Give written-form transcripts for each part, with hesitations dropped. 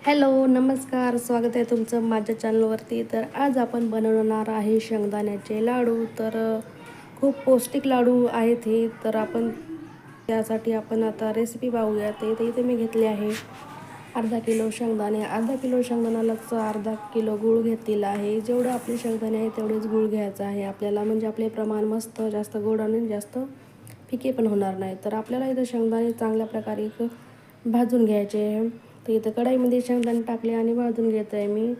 Hello, नमस्कार. स्वागत आहे तुमचं माझ्या चॅनलवरती. तर आज आपण बनवणार आहे शेंगदाण्याचे लाडू. तर खूप पौष्टिक लाडू आहेत हे. तर आपण त्यासाठी आता रेसिपी पाहूया. तर इथे मी घेतले आहे अर्धा किलो शेंगदाणे. अर्धा किलो शेंगदाण्यालाच अर्धा किलो गूळ घेतलेला आहे. जेवढं आपले शेंगदाणे आहे तेवढेच गूळ घ्यायचं आहे आपल्याला, म्हणजे आपले प्रमाण मस्त जास्त गोड आणि जास्त फिके पण होणार नाही. तर आपल्याला इथं शेंगदाणे चांगल्या प्रकारे भाजून घ्यायचे आहे. तर इथं कढईमध्ये शेंगदाणे टाकले आणि भाजून घेत आहे मी.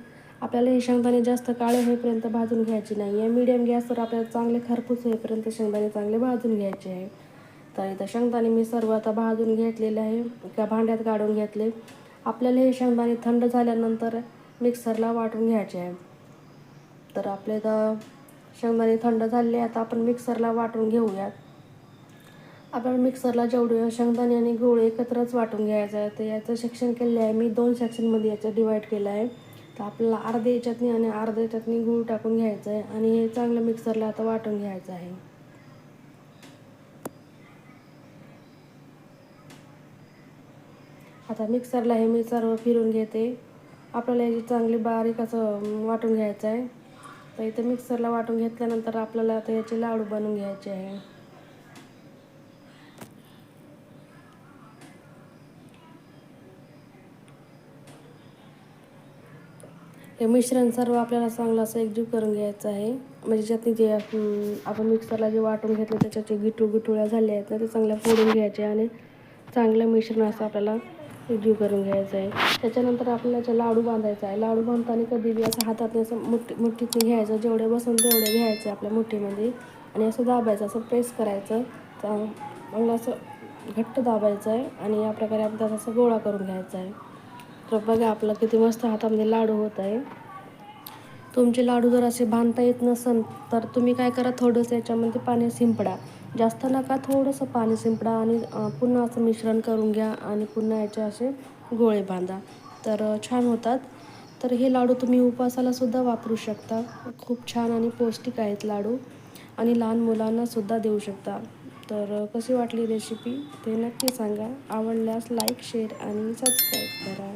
आपल्याला हे शेंगदाणे जास्त काळे होईपर्यंत भाजून घ्यायचे नाही आहे. मीडियम गॅसवर आपल्याला चांगले खरपूस होईपर्यंत शेंगदाणे चांगले भाजून घ्यायचे आहे. तर इथं शेंगदाणे मी सर्व आता भाजून घेतलेले आहे, एका भांड्यात काढून घेतले. आपल्याला हे शेंगदाणे थंड झाल्यानंतर मिक्सरला वाटून घ्यायचे आहे. तर आपले इथं शेंगदाणे थंड झाले, आता आपण मिक्सरला वाटून घेऊयात. आपण मिक्सरला जेवढे शेंगदाणे आणि गूळ एकत्रच वाटून घ्यायचं आहे. तर याचं सेक्शन केलेलं आहे मी, 2 सेक्शनमध्ये याचं डिवाईड केलं आहे. तर आपल्याला अर्धी याच्यातनी आणि अर्ध्या याच्यातनी गूळ टाकून घ्यायचं आहे आणि हे चांगलं मिक्सरला आता वाटून घ्यायचं आहे. आता मिक्सरला हे मी सर्व फिरून घेते. आपल्याला याची चांगली बारीक असं वाटून घ्यायचं आहे. तर इथे मिक्सरला वाटून घेतल्यानंतर आपल्याला आता याचे लाडू बनवून घ्यायचे आहे. हे मिश्रण सर्व आपल्याला चांगलं असं एकजीव करून घ्यायचं आहे. म्हणजे ज्यातनी जे आपण मिक्सरला जे वाटून घेतलं त्याच्या जे गुठळ्या झाल्या आहेत ना, ते चांगल्या फोडून घ्यायचे आणि चांगलं मिश्रण असं आपल्याला एकजीव करून घ्यायचं आहे. त्याच्यानंतर आपल्याला जे लाडू बांधायचा आहे. लाडू बांधताना कधी बी असं हातातने असं मुठीतून घ्यायचं, जेवढे बसून तेवढे घ्यायचे आपल्या मुठीमध्ये आणि असं दाबायचं, असं प्रेस करायचं. चांगलं असं घट्ट दाबायचं आहे आणि या प्रकारे आपल्याला असं गोळा करून घ्यायचा आहे. तर बघा आपलं किती मस्त हातामध्ये लाडू होत आहे. तुमचे लाडू जर असे बांधता येत नसेल तर तुम्ही काय करा, थोडंसं याच्यामध्ये पाणी शिंपडा. जास्त नका, थोडंसं पाणी शिंपडा आणि पुन्हा असं मिश्रण करून घ्या आणि पुन्हा याचे असे गोळे बांधा. तर छान होतात. तर हे लाडू तुम्ही उपवासालासुद्धा वापरू शकता. खूप छान आणि पौष्टिक आहेत लाडू आणि लहान मुलांनासुद्धा देऊ शकता. तर कशी वाटली रेसिपी ते नक्की सांगा. आवडल्यास लाईक, शेअर आणि सबस्क्राईब करा.